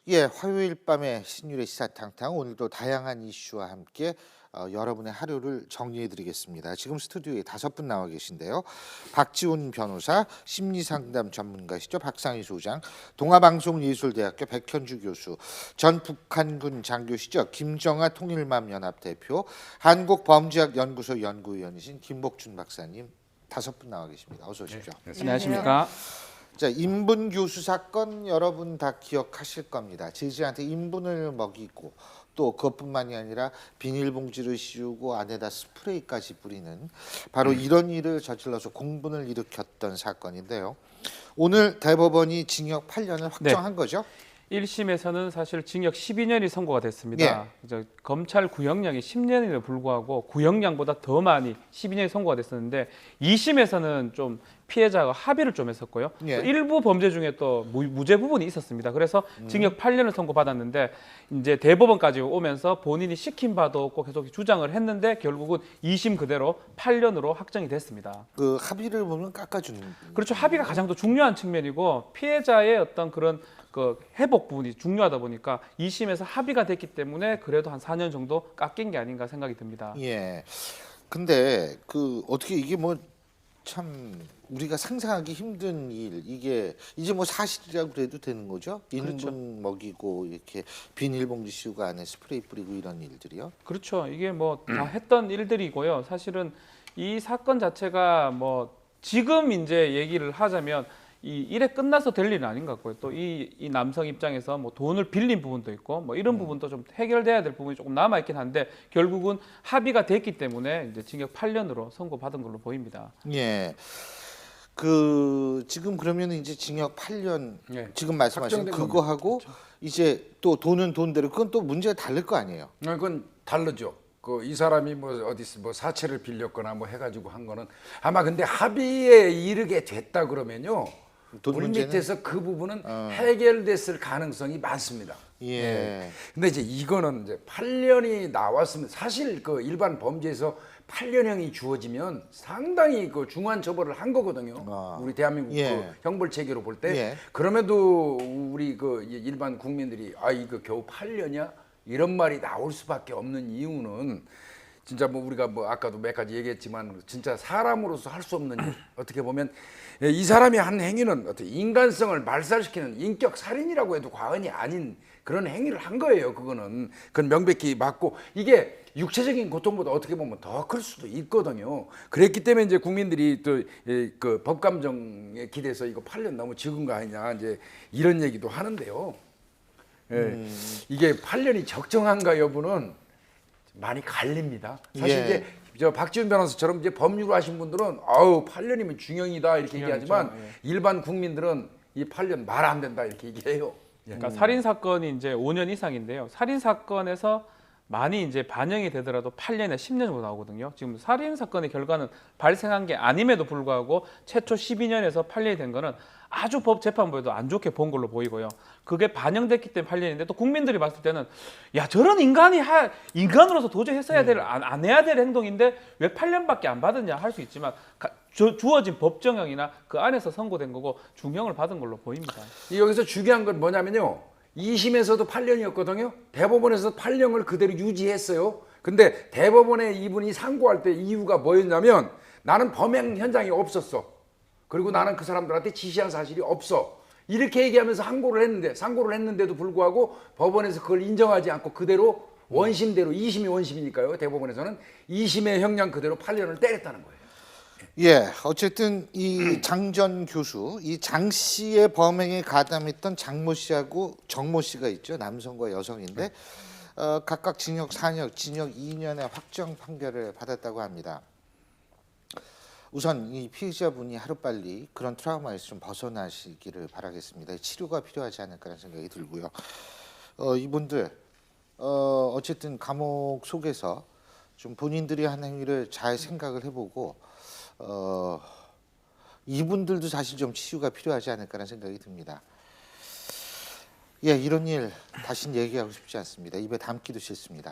예, 화요일 밤의 신율의 시사탕탕 오늘도 다양한 이슈와 함께 여러분의 하루를 정리해드리겠습니다. 지금 스튜디오에 5분 나와 계신데요. 박지훈 변호사, 심리상담 전문가시죠. 박상희 소장, 동아방송예술대학교 백현주 교수, 전 북한군 장교시죠. 김정아 통일맘연합 대표, 한국범죄학연구소 연구위원이신 김복준 박사님 5분 나와 계십니다. 어서 오십시오. 네, 안녕하십니까. 자, 인분 교수 사건 여러분 다 기억하실 겁니다. 제지한테 인분을 먹이고 또 그것뿐만이 아니라 비닐봉지를 씌우고 안에다 스프레이까지 뿌리는 바로 이런 일을 저질러서 공분을 일으켰던 사건인데요. 오늘 대법원이 징역 8년을 확정한 거죠? 1심에서는 사실 징역 12년이 선고가 됐습니다. 검찰 구형량이 10년에도 불구하고 구형량보다 더 많이 12년이 선고가 됐었는데 2심에서는 좀 피해자가 합의를 좀 했었고요. 또 일부 범죄 중에 또 무죄 부분이 있었습니다. 그래서 징역 8년을 선고받았는데 이제 대법원까지 오면서 본인이 시킨 바도 없고 계속 주장을 했는데 결국은 2심 그대로 8년으로 확정이 됐습니다. 그 합의를 보면 깎아주는. 그렇죠. 합의가 가장 더 중요한 측면이고 피해자의 어떤 그런 그 회복 부분이 중요하다 보니까 2심에서 합의가 됐기 때문에 그래도 한 4년 정도 깎인 게 아닌가 생각이 듭니다. 예. 근데 그 어떻게 이게 뭐 참 우리가 상상하기 힘든 일, 이게 이제 뭐 사실이라고 그래도 되는 거죠? 그렇죠. 인분 먹이고 이렇게 비닐봉지 씌우고 안에 스프레이 뿌리고 이런 일들이요? 그렇죠. 이게 뭐 다 했던 일들이고요. 사실은 이 사건 자체가 뭐 지금 이제 얘기를 하자면 이 일에 끝나서 될 일은 아닌 것 같고요. 또 이 남성 입장에서 뭐 돈을 빌린 부분도 있고 뭐 이런 부분도 좀 해결돼야 될 부분이 조금 남아 있긴 한데 결국은 합의가 됐기 때문에 이제 징역 8년으로 선고받은 걸로 보입니다. 예. 그 지금 그러면 이제 징역 8년 지금 말씀하신 그거하고 이제 또 돈은 돈대로 그건 또 문제가 다를 거 아니에요? 그건 다르죠. 그 이 사람이 뭐 어디서 뭐 사채를 빌렸거나 뭐 해가지고 한 거는 아마 근데 합의에 이르게 됐다 그러면요. 돈 우리 문제는? 밑에서 그 부분은 해결됐을 가능성이 많습니다. 예. 근데 이제 이거는 이제 8년이 나왔으면 사실 그 일반 범죄에서 8년형이 주어지면 상당히 그 중한 처벌을 한 거거든요. 우리 대한민국 그 형벌 체계로 볼 때. 그럼에도 우리 그 일반 국민들이 아 이거 겨우 8년이야? 이런 말이 나올 수밖에 없는 이유는 진짜 뭐 우리가 뭐 아까도 몇 가지 얘기했지만 진짜 사람으로서 할 수 없는 일. 어떻게 보면 이 사람이 한 행위는 어떻게 인간성을 말살시키는 인격 살인이라고 해도 과언이 아닌 그런 행위를 한 거예요. 그거는 그건 명백히 맞고 이게 육체적인 고통보다 어떻게 보면 더 클 수도 있거든요. 그랬기 때문에 이제 국민들이 또 그 법감정에 기대서 이거 8년 너무 적은 거 아니냐 이제 이런 얘기도 하는데요. 이게 8년이 적정한가 여부는 많이 갈립니다. 사실 이제 저 박지훈 변호사처럼 이제 법률 하신 분들은 아우 8년이면 중형이다 이렇게 얘기하지만 일반 국민들은 이 8년 말 안 된다 이렇게 얘기해요. 그러니까 살인 사건이 이제 5년 이상인데요. 살인 사건에서 많이 이제 반영이 되더라도 8년에 10년 정도 나오거든요. 지금 살인 사건의 결과는 발생한 게 아님에도 불구하고 최초 12년에서 8년이 된 거는 아주 법 재판부에도 안 좋게 본 걸로 보이고요. 그게 반영됐기 때문에 8년인데 또 국민들이 봤을 때는 야 저런 인간으로서 도저히 했어야 될 안 해야 될 행동인데 왜 8년밖에 안 받았냐 할 수 있지만 주어진 법정형이나 그 안에서 선고된 거고 중형을 받은 걸로 보입니다. 여기서 중요한 건 뭐냐면요. 2심에서도 8년이었거든요. 대법원에서 8년을 그대로 유지했어요. 근데 대법원에 이분이 상고할 때 이유가 뭐였냐면 나는 범행 현장에 없었어. 그리고 나는 그 사람들한테 지시한 사실이 없어. 이렇게 얘기하면서 상고를 했는데도 불구하고 법원에서 그걸 인정하지 않고 그대로 원심대로 2심이 원심이니까요. 대법원에서는 2심의 형량 그대로 8년을 때렸다는 거예요. 예, 어쨌든 이 장전 교수, 이 장 씨의 범행에 가담했던 장모 씨하고 정모 씨가 있죠. 남성과 여성인데 각각 징역 4년, 징역 2년의 확정 판결을 받았다고 합니다. 우선 이 피의자분이 하루빨리 그런 트라우마에서 좀 벗어나시기를 바라겠습니다. 치료가 필요하지 않을까라는 생각이 들고요. 이분들 어쨌든 감옥 속에서 좀 본인들이 한 행위를 잘 생각을 해보고 이분들도 사실 좀 치유가 필요하지 않을까라는 생각이 듭니다. 예, 이런 일 다시는 얘기하고 싶지 않습니다. 입에 담기도 싫습니다.